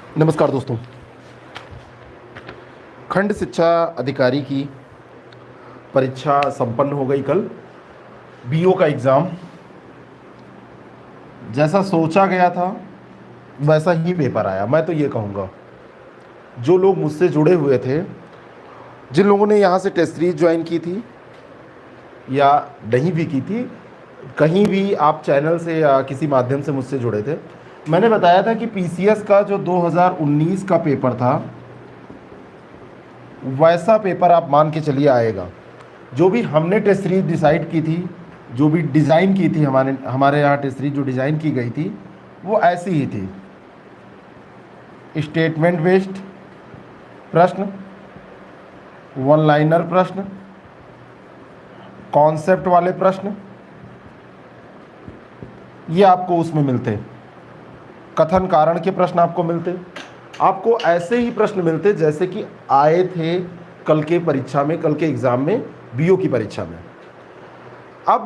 नमस्कार दोस्तों। खंड शिक्षा अधिकारी की परीक्षा संपन्न हो गई कल। बीओ का एग्ज़ाम जैसा सोचा गया था वैसा ही पेपर आया। मैं तो ये कहूँगा, जो लोग मुझसे जुड़े हुए थे, जिन लोगों ने यहाँ से टेस्ट सीरीज ज्वाइन की थी या नहीं भी की थी, कहीं भी आप चैनल से या किसी माध्यम से मुझसे जुड़े थे, मैंने बताया था कि पीसीएस का जो 2019 का पेपर था वैसा पेपर आप मान के चलिए आएगा। जो भी हमने टेस्ट सीरीज डिसाइड की थी, जो भी डिज़ाइन की थी, हमारे यहाँ टेस्ट सीरीज जो डिज़ाइन की गई थी वो ऐसी ही थी। स्टेटमेंट बेस्ड प्रश्न, वन लाइनर प्रश्न, कॉन्सेप्ट वाले प्रश्न, ये आपको उसमें मिलते। कथन कारण के प्रश्न आपको मिलते। आपको ऐसे ही प्रश्न मिलते जैसे कि आए थे कल के परीक्षा में, कल के एग्ज़ाम में, बीओ की परीक्षा में। अब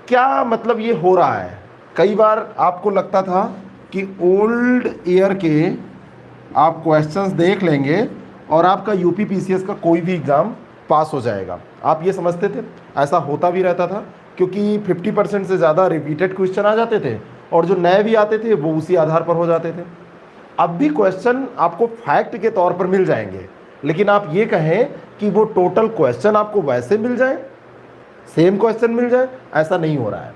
क्या मतलब ये हो रहा है, कई बार आपको लगता था कि ओल्ड ईयर के आप क्वेश्चंस देख लेंगे और आपका यूपी पीसीएस का कोई भी एग्ज़ाम पास हो जाएगा। आप ये समझते थे, ऐसा होता भी रहता था क्योंकि 50% से ज़्यादा रिपीटेड क्वेश्चन आ जाते थे और जो नए भी आते थे वो उसी आधार पर हो जाते थे। अब भी क्वेश्चन आपको फैक्ट के तौर पर मिल जाएंगे, लेकिन आप ये कहें कि वो टोटल क्वेश्चन आपको वैसे मिल जाए, सेम क्वेश्चन मिल जाए, ऐसा नहीं हो रहा है।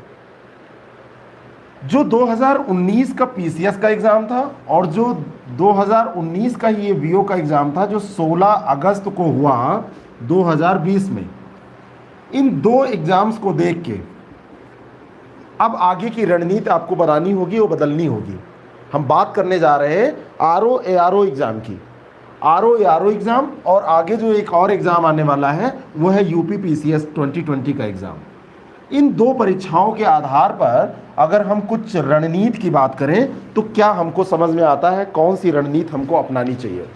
जो 2019 का पीसीएस का एग्ज़ाम था और जो 2019 का ये बीओ का एग्ज़ाम था जो 16 अगस्त को हुआ 2020 में, इन दो एग्ज़ाम्स को देख के अब आगे की रणनीति आपको बनानी होगी और बदलनी होगी। हम बात करने जा रहे हैं आरओ एआरओ एग्ज़ाम की। आरओ एआरओ एग्ज़ाम और आगे जो एक और एग्ज़ाम आने वाला है वो है यूपी पीसीएस 2020 का एग्ज़ाम। इन दो परीक्षाओं के आधार पर अगर हम कुछ रणनीति की बात करें तो क्या हमको समझ में आता है कौन सी रणनीति हमको अपनानी चाहिए।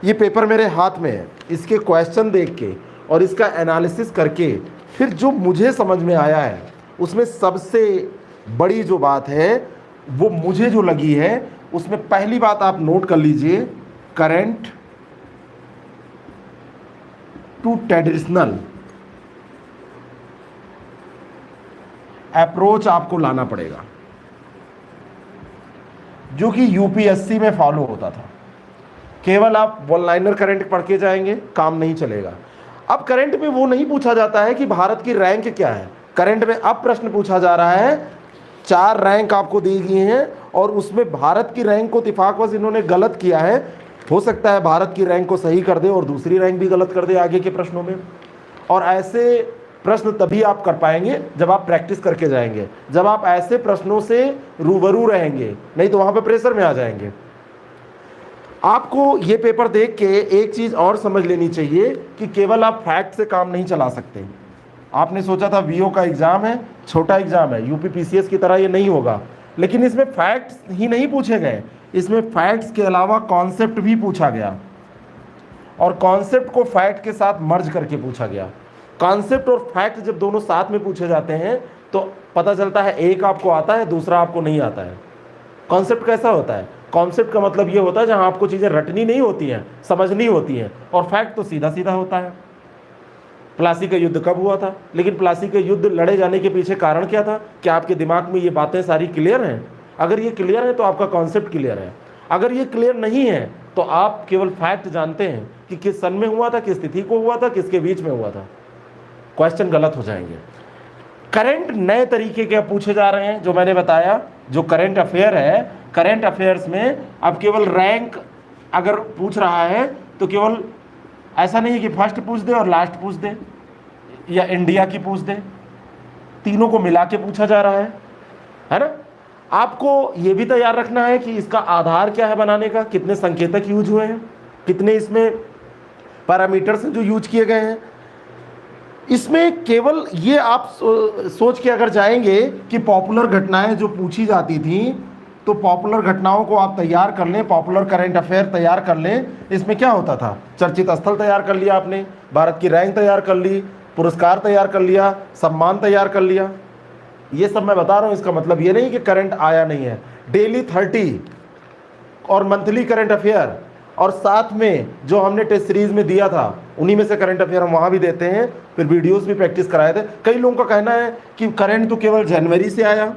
ये पेपर मेरे हाथ में है, इसके क्वेश्चन देख के और इसका एनालिसिस करके फिर जो मुझे समझ में आया है उसमें सबसे बड़ी जो बात है वो मुझे जो लगी है उसमें पहली बात आप नोट कर लीजिए, करंट टू ट्रेडिशनल अप्रोच आपको लाना पड़ेगा, जो कि यूपीएससी में फॉलो होता था। केवल आप वन लाइनर करंट पढ़ के जाएंगे, काम नहीं चलेगा। अब करंट में वो नहीं पूछा जाता है कि भारत की रैंक क्या है। करंट में अब प्रश्न पूछा जा रहा है, 4 रैंक आपको दी गई हैं और उसमें भारत की रैंक को इत्तेफाकवश इन्होंने गलत किया है। हो सकता है भारत की रैंक को सही कर दे और दूसरी रैंक भी गलत कर दे आगे के प्रश्नों में। और ऐसे प्रश्न तभी आप कर पाएंगे जब आप प्रैक्टिस करके जाएंगे, जब आप ऐसे प्रश्नों से रूबरू रहेंगे, नहीं तो वहाँ पे प्रेशर में आ जाएंगे। आपको ये पेपर देख के एक चीज़ और समझ लेनी चाहिए कि केवल आप फैक्ट से काम नहीं चला सकते। आपने सोचा था बीओ का एग्ज़ाम है, छोटा एग्ज़ाम है, यूपी पीसीएस की तरह ये नहीं होगा, लेकिन इसमें फैक्ट्स ही नहीं पूछे गए, इसमें फैक्ट्स के अलावा कॉन्सेप्ट भी पूछा गया और कॉन्सेप्ट को फैक्ट के साथ मर्ज करके पूछा गया। कॉन्सेप्ट और फैक्ट जब दोनों साथ में पूछे जाते हैं तो पता चलता है एक आपको आता है, दूसरा आपको नहीं आता है। कॉन्सेप्ट कैसा होता है? कॉन्सेप्ट का मतलब ये होता है जहां आपको चीज़ें रटनी नहीं होती हैं, समझनी होती हैं, और फैक्ट तो सीधा सीधा होता है। प्लासी का युद्ध कब हुआ था, लेकिन प्लासी के युद्ध लड़े जाने के पीछे कारण क्या था? क्या आपके दिमाग में ये बातें सारी क्लियर हैं? अगर ये क्लियर है तो आपका कॉन्सेप्ट क्लियर है। अगर ये क्लियर नहीं है तो आप केवल फैक्ट जानते हैं कि किस सन में हुआ था, किस तिथि को हुआ था, किसके बीच में हुआ था, क्वेश्चन गलत हो जाएंगे। करंट नए तरीके के पूछे जा रहे हैं, जो मैंने बताया, जो करंट अफेयर है, करंट अफेयर्स में अब केवल रैंक अगर पूछ रहा है तो केवल ऐसा नहीं है कि फर्स्ट पूछ दे और लास्ट पूछ दे या इंडिया की पूछ दे, तीनों को मिला के पूछा जा रहा है ना। आपको ये भी तैयार रखना है कि इसका आधार क्या है बनाने का, कितने संकेतक यूज हुए हैं, कितने इसमें पैरामीटर्स जो यूज किए गए हैं। इसमें केवल ये आप सोच के अगर जाएंगे कि पॉपुलर घटनाएं जो पूछी जाती थी तो पॉपुलर घटनाओं को आप तैयार कर लें, पॉपुलर करंट अफेयर तैयार कर लें। इसमें क्या होता था? चर्चित स्थल तैयार कर लिया आपने, भारत की रैंक तैयार कर ली, पुरस्कार तैयार कर लिया, सम्मान तैयार कर लिया। ये सब मैं बता रहा हूँ, इसका मतलब ये नहीं कि करंट आया नहीं है। डेली 30 और मंथली करंट अफेयर, और साथ में जो हमने टेस्ट सीरीज में दिया था उन्हीं में से करंट अफेयर हम वहाँ भी देते हैं, फिर वीडियोस भी प्रैक्टिस कराए थे। कई लोगों का कहना है कि करंट तो केवल जनवरी से आया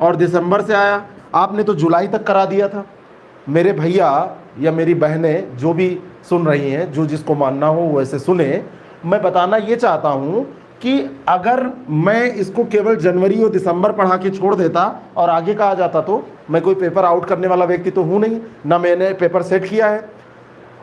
और दिसंबर से आया, आपने तो जुलाई तक करा दिया था। मेरे भैया या मेरी बहनें जो भी सुन रही हैं, जो जिसको मानना हो वैसे सुने, मैं बताना ये चाहता हूँ कि अगर मैं इसको केवल जनवरी और दिसंबर पढ़ा के छोड़ देता और आगे का आ जाता तो मैं कोई पेपर आउट करने वाला व्यक्ति तो हूँ नहीं, ना मैंने पेपर सेट किया है।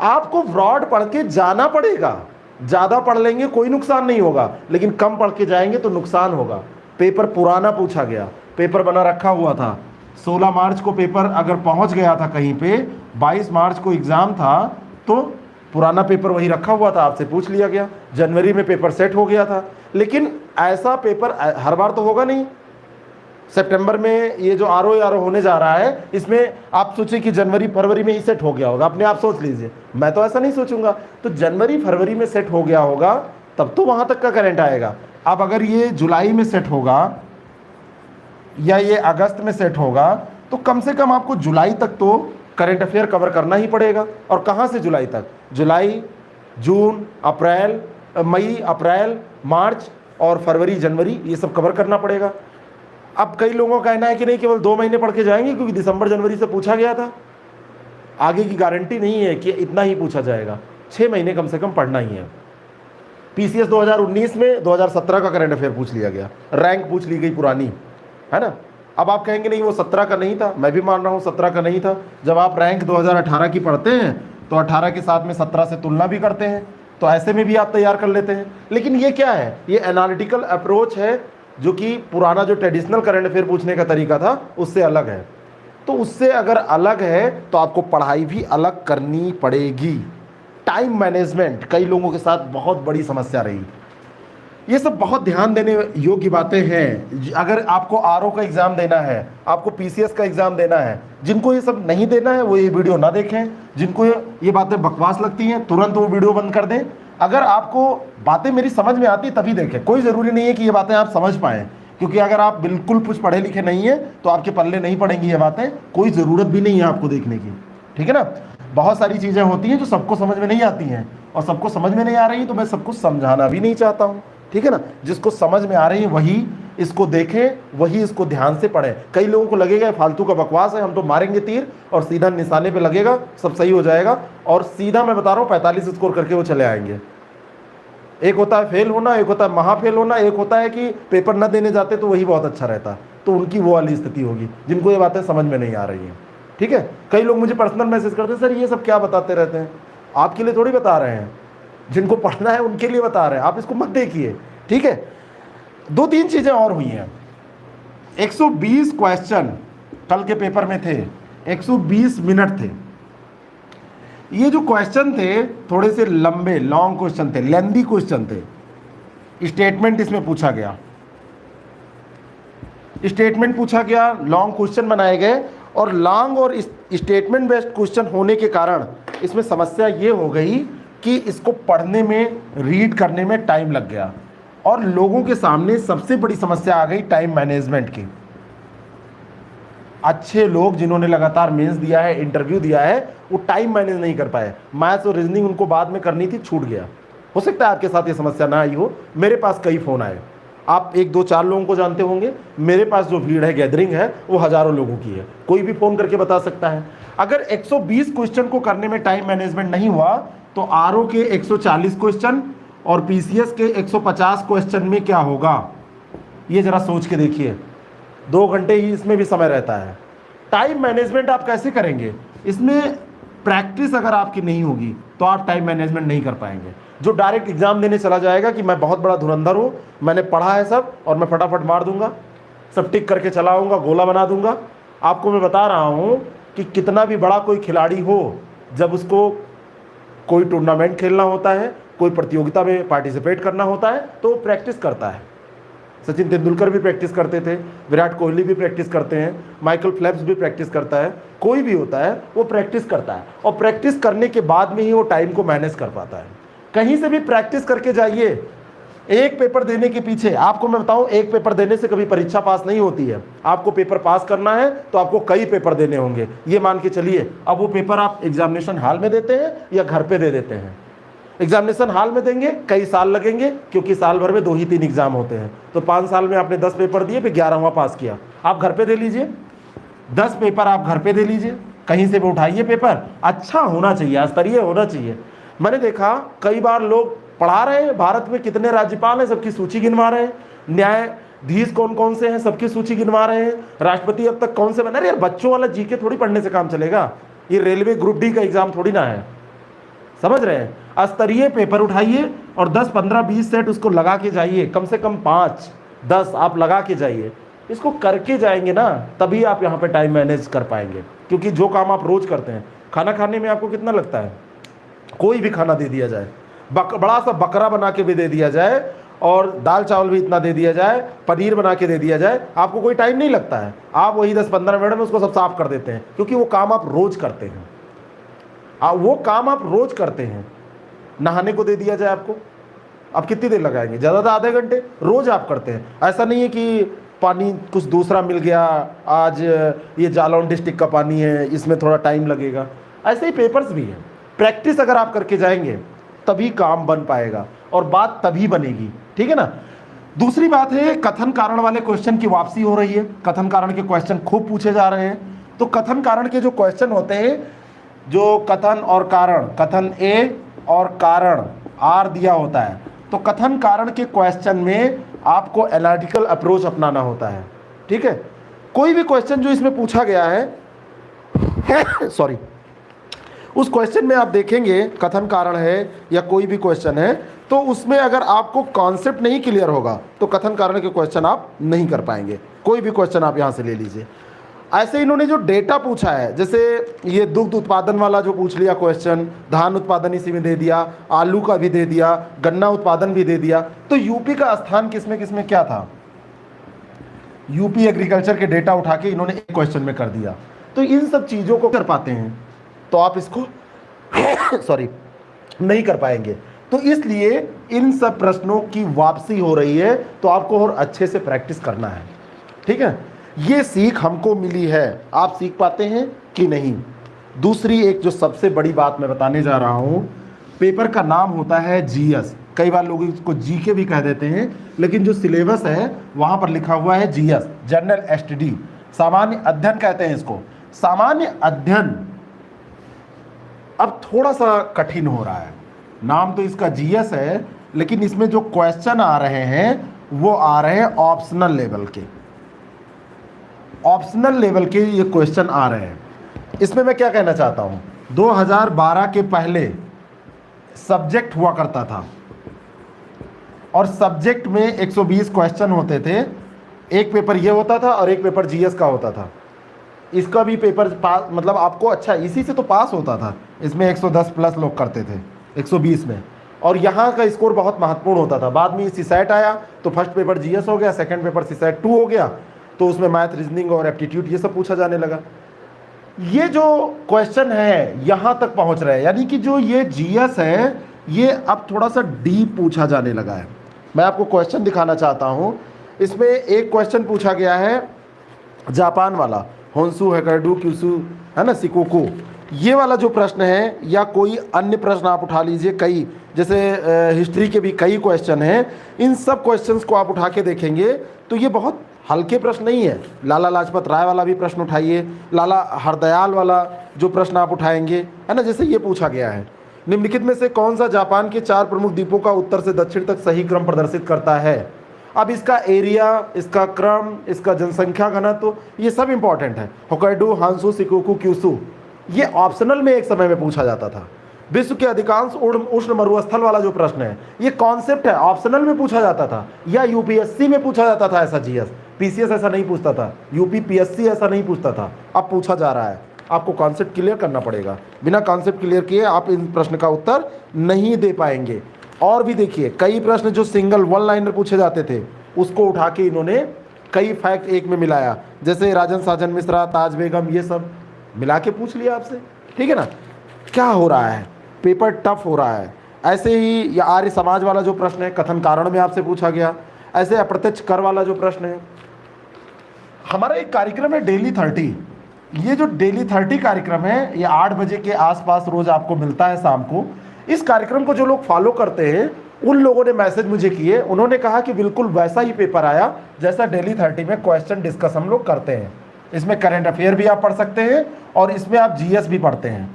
आपको ब्रॉड पढ़ के जाना पड़ेगा। ज़्यादा पढ़ लेंगे कोई नुकसान नहीं होगा, लेकिन कम पढ़ के जाएंगे तो नुकसान होगा। पेपर पुराना पूछा गया, पेपर बना रखा हुआ था, 16 मार्च को पेपर अगर पहुंच गया था कहीं पे, 22 मार्च को एग्ज़ाम था, तो पुराना पेपर वही रखा हुआ था, आपसे पूछ लिया गया। जनवरी में पेपर सेट हो गया था, लेकिन ऐसा पेपर हर बार तो होगा नहीं। सितंबर में ये जो आरओ होने जा रहा है, इसमें आप सोचिए कि जनवरी फरवरी में ही सेट हो गया होगा, अपने आप सोच लीजिए। मैं तो ऐसा नहीं सोचूंगा। तो जनवरी फरवरी में सेट हो गया होगा तब तो वहाँ तक का करंट आएगा। अब अगर ये जुलाई में सेट होगा या ये अगस्त में सेट होगा, तो कम से कम आपको जुलाई तक तो करंट अफेयर कवर करना ही पड़ेगा। और कहाँ से जुलाई तक? जुलाई, जून, अप्रैल, मई, अप्रैल, मार्च और फरवरी, जनवरी, ये सब कवर करना पड़ेगा। अब कई लोगों का कहना है कि नहीं, केवल 2 महीने पढ़ के जाएंगे क्योंकि दिसंबर जनवरी से पूछा गया था। आगे की गारंटी नहीं है कि इतना ही पूछा जाएगा, 6 महीने कम से कम पढ़ना ही है। पीसीएस 2019 में 2017 का करंट अफेयर पूछ लिया गया, रैंक पूछ ली गई पुरानी, है ना। अब आप कहेंगे नहीं वो 17 का नहीं था, मैं भी मान रहा हूँ 17 का नहीं था। जब आप रैंक 2018 की पढ़ते हैं तो 18 के साथ में 17 से तुलना भी करते हैं, तो ऐसे में भी आप तैयार कर लेते हैं। लेकिन ये क्या है? ये एनालिटिकल अप्रोच है, जो कि पुराना जो ट्रेडिशनल करंट अफेयर पूछने का तरीका था उससे अलग है। तो उससे अगर अलग है तो आपको पढ़ाई भी अलग करनी पड़ेगी। टाइम मैनेजमेंट कई लोगों के साथ बहुत बड़ी समस्या रही। ये सब बहुत ध्यान देने योग्य बातें हैं। अगर आपको आरओ का एग्ज़ाम देना है, आपको पीसीएस का एग्ज़ाम देना है, जिनको ये सब नहीं देना है वो ये वीडियो ना देखें। जिनको ये बातें बकवास लगती हैं तुरंत वो वीडियो बंद कर दें। अगर आपको बातें मेरी समझ में आती तभी देखें। कोई ज़रूरी नहीं है कि ये बातें आप समझ पाएँ, क्योंकि अगर आप बिल्कुल कुछ पढ़े लिखे नहीं हैं तो आपके पल्ले नहीं पड़ेंगी ये बातें। कोई ज़रूरत भी नहीं है आपको देखने की, ठीक है ना। बहुत सारी चीज़ें होती हैं जो सबको समझ में नहीं आती हैं, और सबको समझ में नहीं आ रही तो मैं सबको समझाना भी नहीं चाहता हूँ, ठीक है ना। जिसको समझ में आ रही है वही इसको देखें, वही इसको ध्यान से पढ़ें। कई लोगों को लगेगा फालतू का बकवास है, हम तो मारेंगे तीर और सीधा निशाने पे लगेगा, सब सही हो जाएगा, और सीधा मैं बता रहा हूँ 45 स्कोर करके वो चले आएंगे। एक होता है फेल होना, एक होता है महा फेल होना, एक होता है कि पेपर न देने जाते तो वही बहुत अच्छा रहता। तो उनकी वो वाली स्थिति होगी जिनको ये बातें समझ में नहीं आ रही हैं, ठीक है। कई लोग मुझे पर्सनल मैसेज करते हैं, सर ये सब क्या बताते रहते हैं। आपके लिए थोड़ी बता रहे हैं, जिनको पढ़ना है उनके लिए बता रहे हैं, आप इसको मत देखिए, ठीक है। 2-3 चीज़ें और हुई हैं। 120 क्वेश्चन कल के पेपर में थे, 120 मिनट थे। ये जो क्वेश्चन थे थोड़े से लंबे, लॉन्ग क्वेश्चन थे, लेंदी क्वेश्चन थे। स्टेटमेंट इसमें पूछा गया, स्टेटमेंट पूछा गया, लॉन्ग क्वेश्चन बनाए गए, और लॉन्ग और स्टेटमेंट बेस्ड क्वेश्चन होने के कारण इसमें समस्या ये हो गई कि इसको पढ़ने में, रीड करने में टाइम लग गया, और लोगों के सामने सबसे बड़ी समस्या आ गई टाइम मैनेजमेंट की। अच्छे लोग जिन्होंने लगातार मेंस दिया है, इंटरव्यू दिया है, वो टाइम मैनेज नहीं कर पाए। मैथ्स और रीजनिंग उनको बाद में करनी थी, छूट गया। हो सकता है आपके साथ ये समस्या ना आई हो। मेरे पास कई फ़ोन आए, आप 1-2-4 लोगों को जानते होंगे। मेरे पास जो भीड़ है, गैदरिंग है, वो हज़ारों लोगों की है। कोई भी फ़ोन करके बता सकता है। अगर 120 क्वेश्चन को करने में टाइम मैनेजमेंट नहीं हुआ तो आरओ के 140 क्वेश्चन और पीसीएस के 150 क्वेश्चन में क्या होगा, ये ज़रा सोच के देखिए। 2 घंटे ही इसमें भी समय रहता है। टाइम मैनेजमेंट आप कैसे करेंगे? इसमें प्रैक्टिस अगर आपकी नहीं होगी तो आप टाइम मैनेजमेंट नहीं कर पाएंगे। जो डायरेक्ट एग्जाम देने चला जाएगा कि मैं बहुत बड़ा धुरंधर हूँ, मैंने पढ़ा है सब और मैं फटाफट मार दूंगा, सब टिक करके चला आऊँगा, गोला बना दूंगा। आपको मैं बता रहा हूँ कि कितना भी बड़ा कोई खिलाड़ी हो, जब उसको कोई टूर्नामेंट खेलना होता है, कोई प्रतियोगिता में पार्टिसिपेट करना होता है, तो वो प्रैक्टिस करता है। सचिन तेंदुलकर भी प्रैक्टिस करते थे, विराट कोहली भी प्रैक्टिस करते हैं, माइकल फेल्प्स भी प्रैक्टिस करता है। कोई भी होता है वो प्रैक्टिस करता है, और प्रैक्टिस करने के बाद में ही वो टाइम को मैनेज कर पाता है। कहीं से भी प्रैक्टिस करके जाइए, एक पेपर देने के पीछे, आपको मैं बताऊं, एक पेपर देने से कभी परीक्षा पास नहीं होती है। आपको पेपर पास करना है तो आपको कई पेपर देने होंगे, ये मान के चलिए। अब वो पेपर आप एग्जामिनेशन हॉल में देते हैं या घर पे दे देते हैं? एग्जामिनेशन हॉल में देंगे, कई साल लगेंगे, क्योंकि साल भर में 2 ही 3 एग्जाम होते हैं। तो 5 साल में आपने 10 पेपर दिए, फिर 11वां पास किया। आप घर पे दे लीजिए, 10 पेपर आप घर पे दे लीजिए, कहीं से भी उठाइए पेपर, अच्छा होना चाहिए, स्तरीय होना चाहिए। मैंने देखा कई बार लोग पढ़ा रहे हैं, भारत में कितने राज्यपाल हैं सबकी सूची गिनवा रहे हैं, न्यायाधीश कौन कौन से हैं सबकी सूची गिनवा रहे हैं, राष्ट्रपति अब तक कौन से बने। अरे यार, बच्चों वाला जीके थोड़ी पढ़ने से काम चलेगा, ये रेलवे ग्रुप डी का एग्जाम थोड़ी ना है, समझ रहे हैं। स्तरीय पेपर उठाइए और 10 15 20 सेट उसको लगा के जाइए, कम से कम 5 10 आप लगा के जाइए। इसको करके जाएंगे ना, तभी आप यहाँ पे टाइम मैनेज कर पाएंगे। क्योंकि जो काम आप रोज करते हैं, खाना खाने में आपको कितना लगता है, कोई भी खाना दे दिया जाए, बड़ा सा बकरा बना के भी दे दिया जाए और दाल चावल भी इतना दे दिया जाए, पनीर बना के दे दिया जाए, आपको कोई टाइम नहीं लगता है। आप वही 10-15 मिनट में उसको सब साफ कर देते हैं, क्योंकि वो काम आप रोज करते हैं। वो काम आप रोज करते हैं। नहाने को दे दिया जाए आपको, आप कितनी देर लगाएंगे? ज़्यादा आधे घंटे, रोज आप करते हैं। ऐसा नहीं है कि पानी कुछ दूसरा मिल गया, आज ये जालौन डिस्ट्रिक्ट का पानी है, इसमें थोड़ा टाइम लगेगा। ऐसे ही पेपर्स भी हैं। प्रैक्टिस अगर आप करके जाएंगे तभी काम बन पाएगा और बात तभी बनेगी, ठीक है ना। दूसरी बात है, कथन कारण वाले क्वेश्चन की वापसी हो रही है। कथन कारण के क्वेश्चन खूब पूछे जा रहे हैं। तो कथन कारण के जो क्वेश्चन होते हैं, जो कथन और कारण, कथन ए और कारण आर दिया होता है, तो कथन कारण के क्वेश्चन में आपको एनालिटिकल अप्रोच अपनाना होता है, ठीक है। कोई भी क्वेश्चन जो इसमें पूछा गया है सॉरी, उस क्वेश्चन में आप देखेंगे, कथन कारण है या कोई भी क्वेश्चन है, तो उसमें अगर आपको कॉन्सेप्ट नहीं क्लियर होगा तो कथन कारण के क्वेश्चन आप नहीं कर पाएंगे। कोई भी क्वेश्चन आप यहाँ से ले लीजिए। ऐसे इन्होंने जो डेटा पूछा है, जैसे ये दुग्ध उत्पादन वाला जो पूछ लिया क्वेश्चन, धान उत्पादन इसी में दे दिया, आलू का भी दे दिया, गन्ना उत्पादन भी दे दिया। तो यूपी का स्थान किसमें किसमें क्या था, यूपी एग्रीकल्चर के डेटा उठा के इन्होंने एक क्वेश्चन में कर दिया। तो इन सब चीज़ों को कर पाते हैं तो आप इसको सॉरी नहीं कर पाएंगे। तो इसलिए इन सब प्रश्नों की वापसी हो रही है, तो आपको और अच्छे से प्रैक्टिस करना है, ठीक है। ये सीख हमको मिली है, आप सीख पाते हैं कि नहीं। दूसरी एक जो सबसे बड़ी बात मैं बताने जा रहा हूं, पेपर का नाम होता है जीएस। कई बार लोग इसको जीके भी कह देते हैं, लेकिन जो सिलेबस है वहां पर लिखा हुआ है जीएस, जनरल एसटीडी, सामान्य अध्ययन कहते हैं इसको। सामान्य अध्ययन अब थोड़ा सा कठिन हो रहा है, नाम तो इसका जीएस है, लेकिन इसमें जो क्वेश्चन आ रहे हैं वो आ रहे हैं ऑप्शनल लेवल के। ऑप्शनल लेवल के ये क्वेश्चन आ रहे हैं। इसमें मैं क्या कहना चाहता हूं, 2012 के पहले सब्जेक्ट हुआ करता था और सब्जेक्ट में 120 क्वेश्चन होते थे। एक पेपर ये होता था और एक पेपर जीएस का होता था। इसका भी पेपर पास, मतलब आपको अच्छा इसी से तो पास होता था। इसमें 110 प्लस लोग करते थे 120 में, और यहाँ का स्कोर बहुत महत्वपूर्ण होता था। बाद में सीसैट आया तो फर्स्ट पेपर जीएस हो गया, सेकंड पेपर सीसैट 2 हो गया, तो उसमें मैथ, रीजनिंग और एप्टीट्यूड ये सब पूछा जाने लगा। ये जो क्वेश्चन है यहाँ तक पहुँच रहे हैं, यानी कि जो ये जीएस है ये अब थोड़ा सा डीप पूछा जाने लगा है। मैं आपको क्वेश्चन दिखाना चाहता हूँ। इसमें एक क्वेश्चन पूछा गया है जापान वाला, होन्सु हेकरडू क्यूसु है ना, सिकोकू, ये वाला जो प्रश्न है, या कोई अन्य प्रश्न आप उठा लीजिए, कई जैसे हिस्ट्री के भी कई क्वेश्चन हैं। इन सब क्वेश्चंस को आप उठा के देखेंगे तो ये बहुत हल्के प्रश्न नहीं है। लाला लाजपत राय वाला भी प्रश्न उठाइए, लाला हरदयाल वाला जो प्रश्न आप उठाएंगे, है ना, जैसे ये पूछा गया है, निम्नलिखित में से कौन सा जापान के 4 प्रमुख द्वीपों का उत्तर से दक्षिण तक सही क्रम प्रदर्शित करता है। अब इसका एरिया, इसका क्रम, इसका जनसंख्या घनत्व, ये सब इंपॉर्टेंट है। होक्काइडो, हांसू, शिकोकू, क्यूसू, ये ऑप्शनल में एक समय में पूछा जाता था। विश्व के अधिकांश उष्ण मरुस्थल वाला जो प्रश्न है, ये कॉन्सेप्ट है, ऑप्शनल में पूछा जाता था, या यूपीएससी में पूछा जाता था ऐसा जीएस। पीसीएस ऐसा नहीं पूछता था, यूपी पीएससी ऐसा नहीं पूछता था, अब पूछा जा रहा है। आपको कॉन्सेप्ट क्लियर करना पड़ेगा, बिना कॉन्सेप्ट क्लियर किए आप इन प्रश्न का उत्तर नहीं दे पाएंगे। और भी देखिए, कई प्रश्न जो सिंगल वन लाइनर पूछे जाते थे उसको उठा के इन्होंने कई फैक्ट एक में मिलाया, जैसे राजन साजन मिश्रा, ताज बेगम, ये सब मिला के पूछ लिया आपसे, ठीक है ना। क्या हो रहा है, पेपर टफ हो रहा है। ऐसे ही ये आर्य समाज वाला जो प्रश्न है कथन कारण में आपसे पूछा गया। ऐसे अप्रत्यक्ष कर वाला जो प्रश्न है। हमारा एक कार्यक्रम है डेली 30। ये जो डेली 30 कार्यक्रम है ये 8 बजे के आसपास रोज आपको मिलता है शाम को। इस कार्यक्रम को जो लोग फॉलो करते हैं उन लोगों ने मैसेज मुझे किए, उन्होंने कहा कि बिल्कुल वैसा ही पेपर आया जैसा डेली 30 में क्वेश्चन डिस्कस हम लोग करते हैं। इसमें करंट अफेयर भी आप पढ़ सकते हैं और इसमें आप जीएस भी पढ़ते हैं।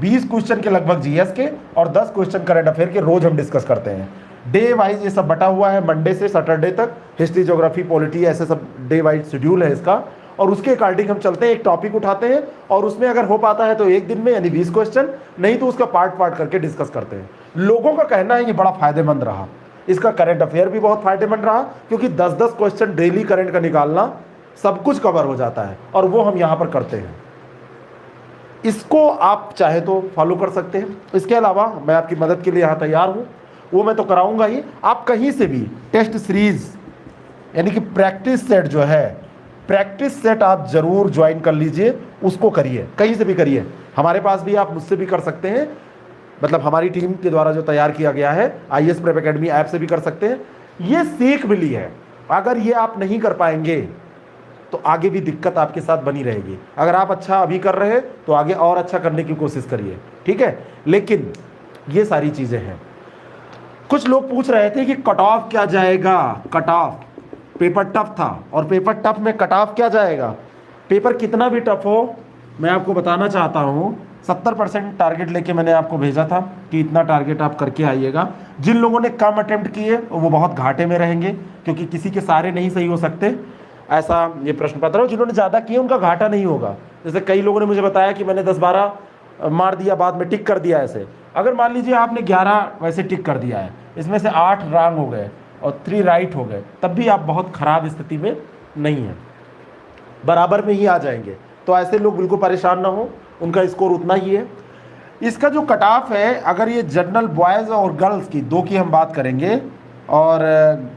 20 क्वेश्चन के लगभग जीएस के और 10 क्वेश्चन करंट अफेयर के रोज हम डिस्कस करते हैं। डे वाइज ये सब बटा हुआ है, मंडे से सैटरडे तक हिस्ट्री, ज्योग्राफी, पॉलिटी, ऐसे सब डे वाइज शेड्यूल है इसका। और उसके अकॉर्डिंग हम चलते हैं, एक टॉपिक उठाते हैं और उसमें अगर हो पाता है तो एक दिन में यानी 20 क्वेश्चन, नहीं तो उसका पार्ट पार्ट करके डिस्कस करते हैं। लोगों का कहना है ये बड़ा फायदेमंद रहा। इसका करंट अफेयर भी बहुत फायदेमंद रहा क्योंकि 10-10 क्वेश्चन डेली करंट का निकालना सब कुछ कवर हो जाता है और वो हम यहाँ पर करते हैं। इसको आप चाहे तो फॉलो कर सकते हैं। इसके अलावा मैं आपकी मदद के लिए यहाँ तैयार हूँ, वो मैं तो कराऊंगा ही। आप कहीं से भी टेस्ट सीरीज यानी कि प्रैक्टिस सेट जो है, प्रैक्टिस सेट आप जरूर ज्वाइन कर लीजिए, उसको करिए, कहीं से भी करिए। हमारे पास भी आप मुझसे भी कर सकते हैं, मतलब हमारी टीम के द्वारा जो तैयार किया गया है IAS प्रेप एकेडमी ऐप से भी कर सकते हैं। ये सीख मिली है, अगर ये आप नहीं कर पाएंगे तो आगे भी दिक्कत आपके साथ बनी रहेगी। अगर आप अच्छा अभी कर रहे हैं तो आगे और अच्छा करने की कोशिश करिए, ठीक है। लेकिन ये सारी चीज़ें हैं। कुछ लोग पूछ रहे थे कि कट ऑफ क्या जाएगा, कट ऑफ, पेपर टफ था और पेपर टफ में कट ऑफ क्या जाएगा। पेपर कितना भी टफ हो, मैं आपको बताना चाहता हूँ 70% टारगेट लेके मैंने आपको भेजा था कि इतना टारगेट आप करके आइएगा। जिन लोगों ने कम अटेम्प्ट किए वो बहुत घाटे में रहेंगे क्योंकि किसी के सारे नहीं सही हो सकते, ऐसा ये प्रश्न पत्र है। जिन्होंने ज़्यादा किए उनका घाटा नहीं होगा। जैसे कई लोगों ने मुझे बताया कि मैंने 10-12 मार दिया, बाद में टिक कर दिया। ऐसे अगर मान लीजिए आपने 11 वैसे टिक कर दिया है, इसमें से 8 रॉन्ग हो गए और 3 राइट हो गए, तब भी आप बहुत ख़राब स्थिति में नहीं हैं, बराबर में ही आ जाएंगे। तो ऐसे लोग बिल्कुल परेशान ना हो, उनका स्कोर उतना ही है। इसका जो कट ऑफ है, अगर ये जनरल बॉयज़ और गर्ल्स की दो की हम बात करेंगे, और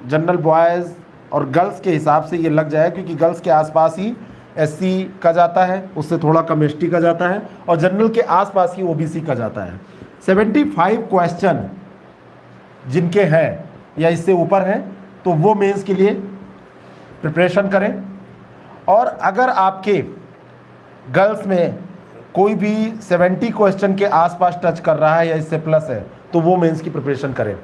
जनरल बॉयज़ और गर्ल्स के हिसाब से ये लग जाए क्योंकि गर्ल्स के आसपास ही SC का जाता है, उससे थोड़ा कम ST का जाता है, और जनरल के आसपास ही OBC का जाता है। 75 क्वेश्चन जिनके हैं या इससे ऊपर हैं तो वो मेंस के लिए प्रिपरेशन करें। और अगर आपके गर्ल्स में कोई भी 70 क्वेश्चन के आसपास टच कर रहा है या इससे प्लस है तो वो मेंस की प्रिपरेशन करें।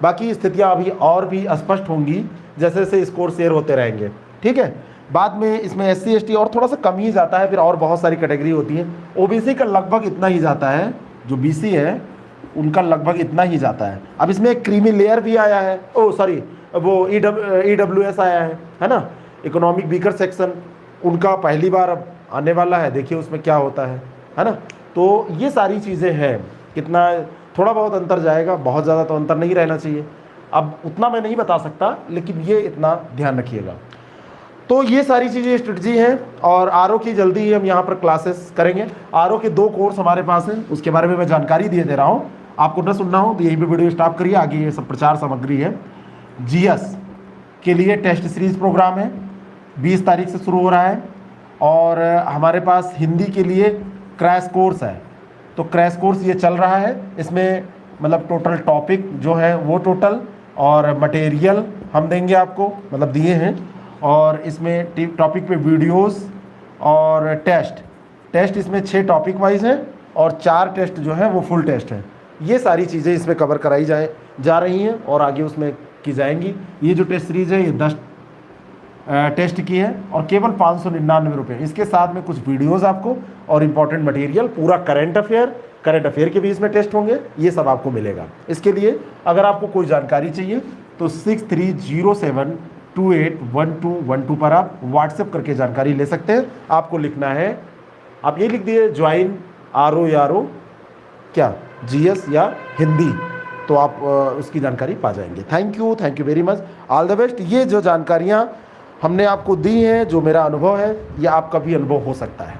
बाकी स्थितियां अभी और भी स्पष्ट होंगी जैसे जैसे स्कोर शेयर होते रहेंगे, ठीक है। बाद में इसमें SC ST और थोड़ा सा कम ही जाता है, फिर और बहुत सारी कैटेगरी होती है। OBC का लगभग इतना ही जाता है, जो BC है उनका लगभग इतना ही जाता है। अब इसमें एक क्रीमी लेयर भी आया है, वो EWS आया है ना, इकोनॉमिक वीकर सेक्शन, उनका पहली बार अब आने वाला है, देखिए उसमें क्या होता है ना। तो ये सारी चीज़ें हैं, कितना थोड़ा बहुत अंतर जाएगा, बहुत ज़्यादा तो अंतर नहीं रहना चाहिए। अब उतना मैं नहीं बता सकता, लेकिन ये इतना ध्यान रखिएगा। तो ये सारी चीज़ें स्ट्रेटजी हैं। और RO की जल्दी ही हम यहाँ पर क्लासेस करेंगे। RO के 2 कोर्स हमारे पास हैं, उसके बारे में मैं जानकारी दे दे रहा हूँ। आपको न सुनना हो तो यहीं पे वीडियो स्टॉप करिए, आगे ये सब प्रचार सामग्री है। GS के लिए टेस्ट सीरीज प्रोग्राम है, 20 तारीख से शुरू हो रहा है। और हमारे पास हिंदी के लिए क्रैश कोर्स है, तो क्रैश कोर्स ये चल रहा है। इसमें मतलब टोटल टॉपिक जो है वो टोटल और मटेरियल हम देंगे आपको, मतलब दिए हैं। और इसमें टॉपिक पे वीडियोस और टेस्ट इसमें 6 टॉपिक वाइज हैं और 4 टेस्ट जो है वो फुल टेस्ट हैं। ये सारी चीज़ें इसमें कवर कराई जा रही हैं और आगे उसमें की जाएंगी। ये जो टेस्ट सीरीज़ है ये 10 टेस्ट की है और केवल 599 रुपये। इसके साथ में कुछ वीडियोस आपको और इम्पॉर्टेंट मटेरियल, पूरा करंट अफेयर के भी इसमें टेस्ट होंगे, ये सब आपको मिलेगा। इसके लिए अगर आपको कोई जानकारी चाहिए तो 6307281212 पर आप व्हाट्सएप करके जानकारी ले सकते हैं। आपको लिखना है, आप ये लिख दिए ज्वाइन RO क्या GS या हिंदी, तो आप उसकी जानकारी पा जाएंगे। Thank you very much, all the best. ये जो जानकारियाँ हमने आपको दी हैं, जो मेरा अनुभव है, ये आपका भी अनुभव हो सकता है।